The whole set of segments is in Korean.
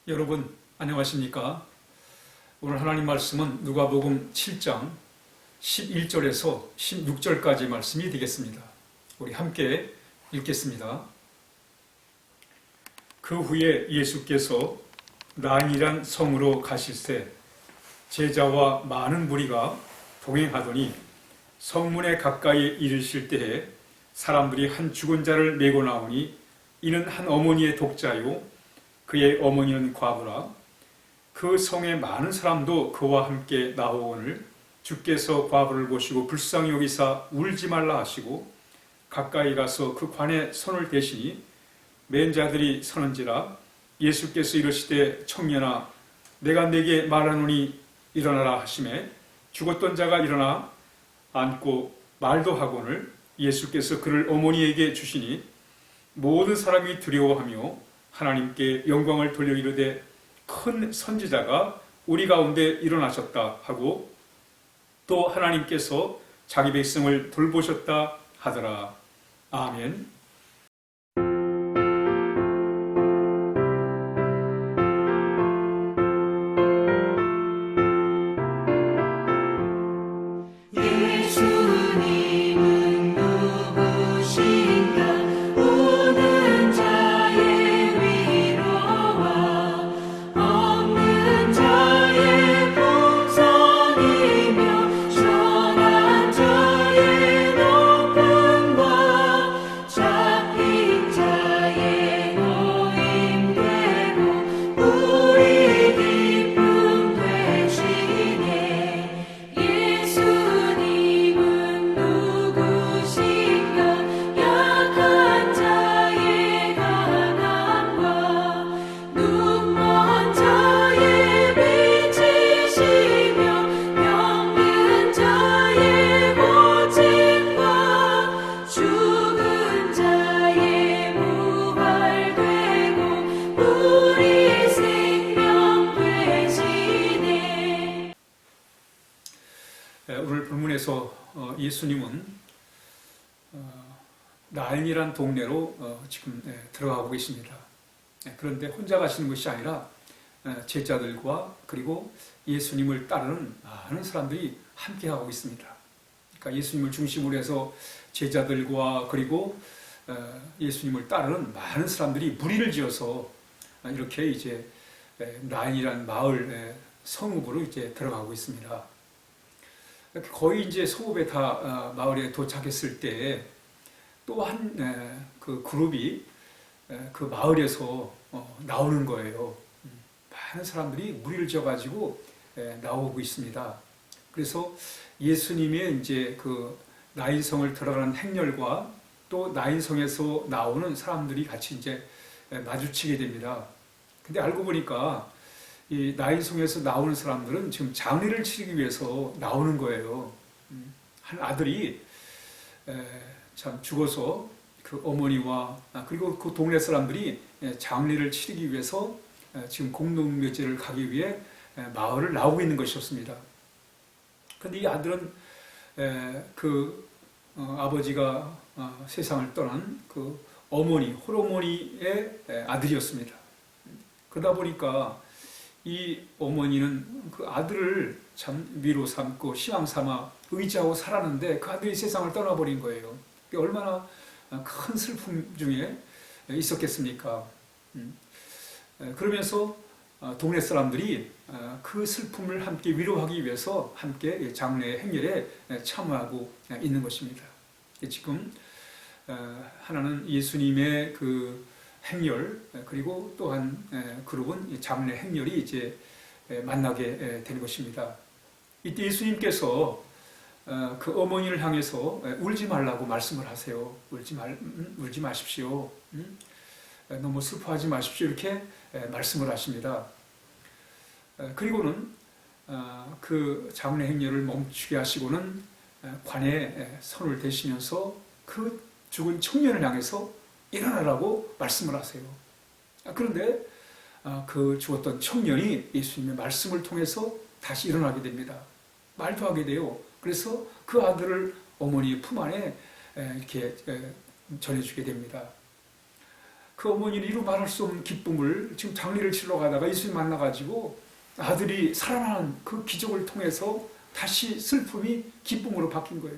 여러분 안녕하십니까? 오늘 하나님 말씀은 누가복음 7장 11절에서 16절까지 말씀이 되겠습니다. 우리 함께 읽겠습니다. 그 후에 예수께서 나인이란 성으로 가실새 제자와 많은 무리가 동행하더니 성문에 가까이 이르실 때에 사람들이 한 죽은 자를 메고 나오니 이는 한 어머니의 독자요 그의 어머니는 과부라. 그 성에 많은 사람도 그와 함께 나오거늘 주께서 과부를 보시고 불쌍히 여기사 울지 말라 하시고 가까이 가서 그 관에 손을 대시니 맨 자들이 서는지라. 예수께서 이르시되 청년아 내가 네게 말하노니 일어나라 하시매 죽었던 자가 일어나 앉고 말도 하거늘 예수께서 그를 어머니에게 주시니 모든 사람이 두려워하며 하나님께 영광을 돌려 이르되 큰 선지자가 우리 가운데 일어나셨다 하고 또 하나님께서 자기 백성을 돌보셨다 하더라. 아멘. 오늘 본문에서 예수님은 나인이란 동네로 지금 들어가고 계십니다. 그런데 혼자 가시는 것이 아니라 제자들과 그리고 예수님을 따르는 많은 사람들이 함께 하고 있습니다. 그러니까 예수님을 중심으로 해서 제자들과 그리고 예수님을 따르는 많은 사람들이 무리를 지어서 이렇게 이제 나인이란 마을 성읍으로 이제 들어가고 있습니다. 거의 이제 성읍에 다 마을에 도착했을 때 또 한 그 그룹이 그 마을에서 나오는 거예요. 많은 사람들이 무리를 지어가지고 나오고 있습니다. 그래서 예수님의 이제 그 나인성을 들어가는 행렬과 또 나인성에서 나오는 사람들이 같이 이제 마주치게 됩니다. 근데 알고 보니까 이 나인성에서 나오는 사람들은 지금 장례를 치르기 위해서 나오는 거예요. 한 아들이 참 죽어서 그 어머니와 그리고 그 동네 사람들이 장례를 치르기 위해서 지금 공동묘지를 가기 위해 마을을 나오고 있는 것이었습니다. 그런데 이 아들은 그 아버지가 세상을 떠난 그 어머니, 홀어머니의 아들이었습니다. 그러다 보니까 이 어머니는 그 아들을 참 위로 삼고 희망 삼아 의지하고 살았는데 그 아들이 세상을 떠나버린 거예요. 얼마나 큰 슬픔 중에 있었겠습니까? 그러면서 동네 사람들이 그 슬픔을 함께 위로하기 위해서 함께 장례 행렬에 참여하고 있는 것입니다. 지금 하나는 예수님의 그 행렬 그리고 또한 그룹은 장례 행렬이 이제 만나게 되는 것입니다. 이때 예수님께서 그 어머니를 향해서 울지 말라고 말씀을 하세요. 울지 마십시오. 너무 슬퍼하지 마십시오. 이렇게 말씀을 하십니다. 그리고는 그 장례 행렬을 멈추게 하시고는 관에 손을 대시면서 그 죽은 청년을 향해서 일어나라고 말씀을 하세요. 그런데 그 죽었던 청년이 예수님의 말씀을 통해서 다시 일어나게 됩니다. 말도 하게 돼요. 그래서 그 아들을 어머니의 품 안에 이렇게 전해주게 됩니다. 그 어머니는 이루 말할 수 없는 기쁨을 지금 장례를 치러 가다가 예수님 만나가지고 아들이 살아나는 그 기적을 통해서 다시 슬픔이 기쁨으로 바뀐 거예요.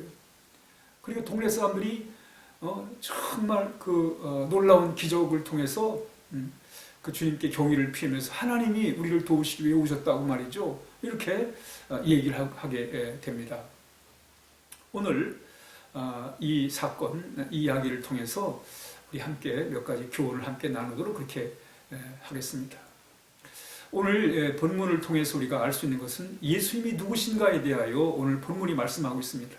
그리고 동네 사람들이 정말 놀라운 기적을 통해서 그 주님께 경의를 표하면서 하나님이 우리를 도우시기 위해 오셨다고 말이죠. 이렇게 얘기를 하게 됩니다. 오늘 이 사건, 이 이야기를 통해서 우리 함께 몇 가지 교훈을 함께 나누도록 그렇게 하겠습니다. 오늘 본문을 통해서 우리가 알 수 있는 것은 예수님이 누구신가에 대하여 오늘 본문이 말씀하고 있습니다.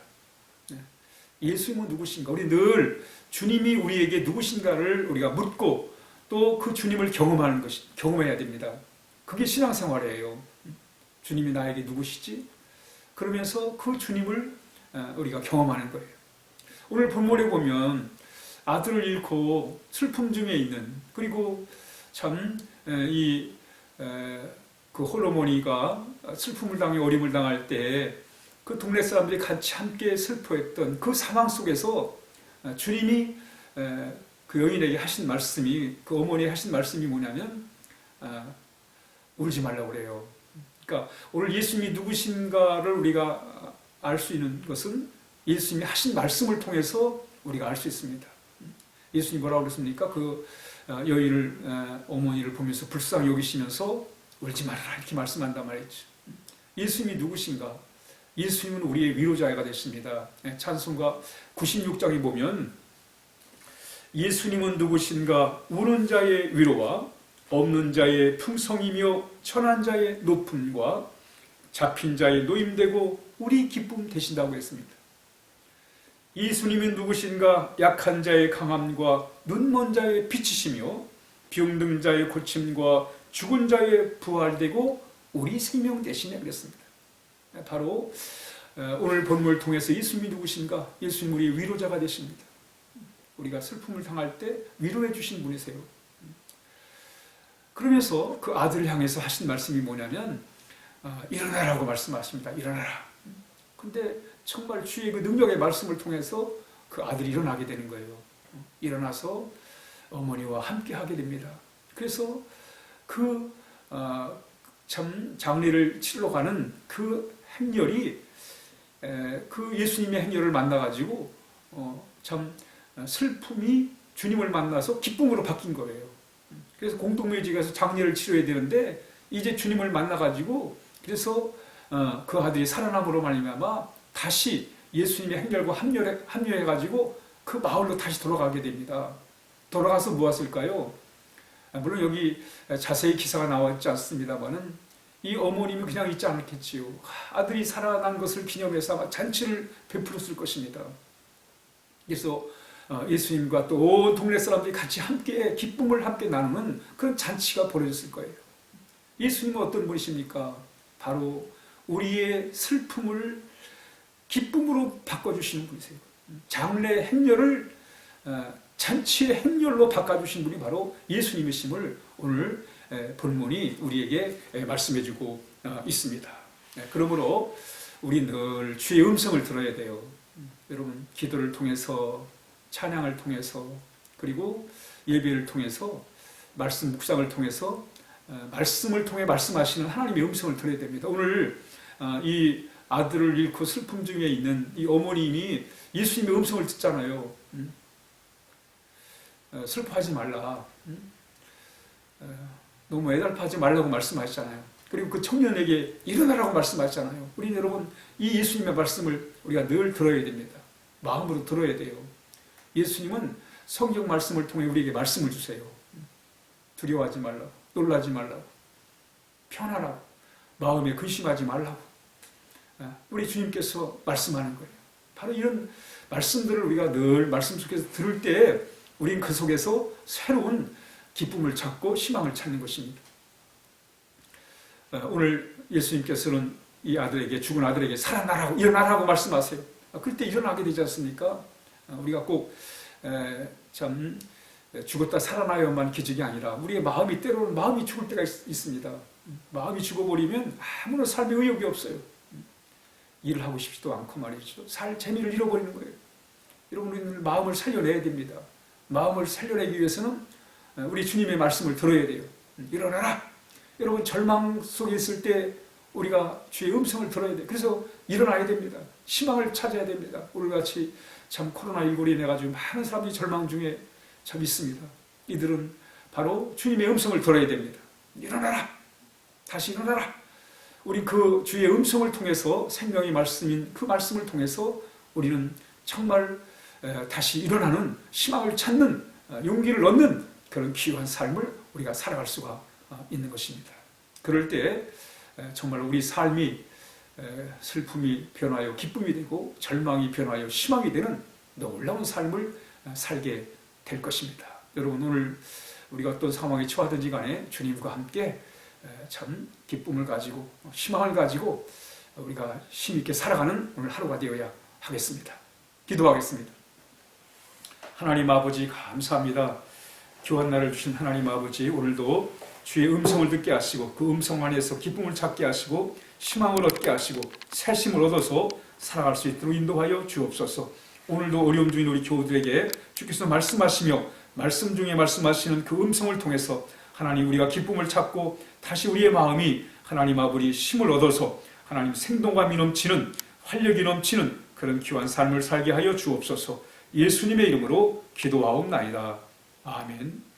예수님은 누구신가? 우리 늘 주님이 우리에게 누구신가를 우리가 묻고 또 그 주님을 경험해야 됩니다. 그게 신앙생활이에요. 주님이 나에게 누구시지? 그러면서 그 주님을 우리가 경험하는 거예요. 오늘 본문에 보면 아들을 잃고 슬픔 중에 있는, 그리고 참 그 홀로머니가 슬픔을 당해 어림을 당할 때 그 동네 사람들이 같이 함께 슬퍼했던 그 상황 속에서 주님이 그 여인에게 하신 말씀이, 그 어머니에 하신 말씀이 뭐냐면 울지 말라고 그래요. 그러니까 오늘 예수님이 누구신가를 우리가 알 수 있는 것은 예수님이 하신 말씀을 통해서 우리가 알 수 있습니다. 예수님이 뭐라고 그랬습니까? 그 여인을, 어머니를 보면서 불쌍히 여기시면서 울지 말아라 이렇게 말씀한단 말이죠. 예수님이 누구신가? 예수님은 우리의 위로자가 되십니다. 찬송가 96장에 보면 예수님은 누구신가? 우는 자의 위로와 없는 자의 풍성이며 천한 자의 높음과 잡힌 자의 노임되고 우리 기쁨 되신다고 했습니다. 예수님은 누구신가? 약한 자의 강함과 눈먼 자의 빛이시며 병든 자의 고침과 죽은 자의 부활되고 우리 생명 되시네 그랬습니다. 바로 오늘 본문을 통해서 예수님이 누구신가? 예수님 우리 위로자가 되십니다. 우리가 슬픔을 당할 때 위로해 주신 분이세요. 그러면서 그 아들을 향해서 하신 말씀이 뭐냐면 일어나라고 말씀하십니다. 일어나라. 근데 정말 주의 그 능력의 말씀을 통해서 그 아들이 일어나게 되는 거예요. 일어나서 어머니와 함께 하게 됩니다. 그래서 참 장례를 치러 가는 그 행렬이 그 예수님의 행렬을 만나가지고 참 슬픔이 주님을 만나서 기쁨으로 바뀐 거예요. 그래서 공동묘지에 가서 장례를 치러야 되는데 이제 주님을 만나가지고 그래서 그 아들이 살아남으로 말미암아 다시 예수님의 행렬과 합류해가지고 그 마을로 다시 돌아가게 됩니다. 돌아가서 무엇을까요? 물론 여기 자세히 기사가 나와 있지 않습니다만은 이 어머님이 그냥 있지 않았겠지요. 아들이 살아난 것을 기념해서 아마 잔치를 베풀었을 것입니다. 그래서 예수님과 또 온 동네 사람들이 같이 함께 기쁨을 함께 나누는 그런 잔치가 벌어졌을 거예요. 예수님은 어떤 분이십니까? 바로 우리의 슬픔을 기쁨으로 바꿔주시는 분이세요. 장례 행렬을 잔치의 행렬로 바꿔주신 분이 바로 예수님이심을 오늘 본문이 우리에게 말씀해주고 있습니다. 그러므로 우리 늘 주의 음성을 들어야 돼요. 여러분 기도를 통해서 찬양을 통해서 그리고 예배를 통해서 말씀 묵상을 통해서 말씀을 통해 말씀하시는 하나님의 음성을 들어야 됩니다. 오늘 이 아들을 잃고 슬픔 중에 있는 이 어머님이 예수님의 음성을 듣잖아요. 슬퍼하지 말라. 너무 애달파하지 말라고 말씀하셨잖아요. 그리고 그 청년에게 일어나라고 말씀하셨잖아요. 우리 여러분 이 예수님의 말씀을 우리가 늘 들어야 됩니다. 마음으로 들어야 돼요. 예수님은 성경 말씀을 통해 우리에게 말씀을 주세요. 두려워하지 말라고, 놀라지 말라고, 편안하고, 마음에 근심하지 말라고 우리 주님께서 말씀하는 거예요. 바로 이런 말씀들을 우리가 늘 말씀 속에서 들을 때 우리는 그 속에서 새로운 기쁨을 찾고 희망을 찾는 것입니다. 오늘 예수님께서는 이 아들에게, 죽은 아들에게 살아나라고, 일어나라고 말씀하세요. 그때 일어나게 되지 않습니까? 우리가 꼭 참 죽었다 살아나야만 기적이 아니라 우리의 마음이 때로는 마음이 죽을 때가 있습니다. 마음이 죽어버리면 아무런 삶의 의욕이 없어요. 일을 하고 싶지도 않고 말이죠. 살 재미를 잃어버리는 거예요. 여러분 우리는 마음을 살려내야 됩니다. 마음을 살려내기 위해서는 우리 주님의 말씀을 들어야 돼요. 일어나라. 여러분 절망 속에 있을 때 우리가 주의 음성을 들어야 돼요. 그래서 일어나야 됩니다. 희망을 찾아야 됩니다. 오늘같이 참 코로나19로 인해 가지고 많은 사람들이 절망 중에 참 있습니다. 이들은 바로 주님의 음성을 들어야 됩니다. 일어나라. 다시 일어나라. 우리 그 주의 음성을 통해서 생명의 말씀인 그 말씀을 통해서 우리는 정말 다시 일어나는 희망을 찾는 용기를 얻는 그런 귀한 삶을 우리가 살아갈 수가 있는 것입니다. 그럴 때 정말 우리 삶이 슬픔이 변하여 기쁨이 되고 절망이 변하여 희망이 되는 놀라운 삶을 살게 될 것입니다. 여러분 오늘 우리가 어떤 상황에 처하든지 간에 주님과 함께 참 기쁨을 가지고 희망을 가지고 우리가 힘있게 살아가는 오늘 하루가 되어야 하겠습니다. 기도하겠습니다. 하나님 아버지 감사합니다. 귀한 날을 주신 하나님 아버지, 오늘도 주의 음성을 듣게 하시고 그 음성 안에서 기쁨을 찾게 하시고 희망을 얻게 하시고 새심을 얻어서 살아갈 수 있도록 인도하여 주옵소서. 오늘도 어려움 중인 우리 교우들에게 주께서 말씀하시며 말씀 중에 말씀하시는 그 음성을 통해서 하나님 우리가 기쁨을 찾고 다시 우리의 마음이 하나님 아버지 힘을 얻어서 하나님 생동감이 넘치는 활력이 넘치는 그런 귀한 삶을 살게 하여 주옵소서. 예수님의 이름으로 기도하옵나이다. 아멘.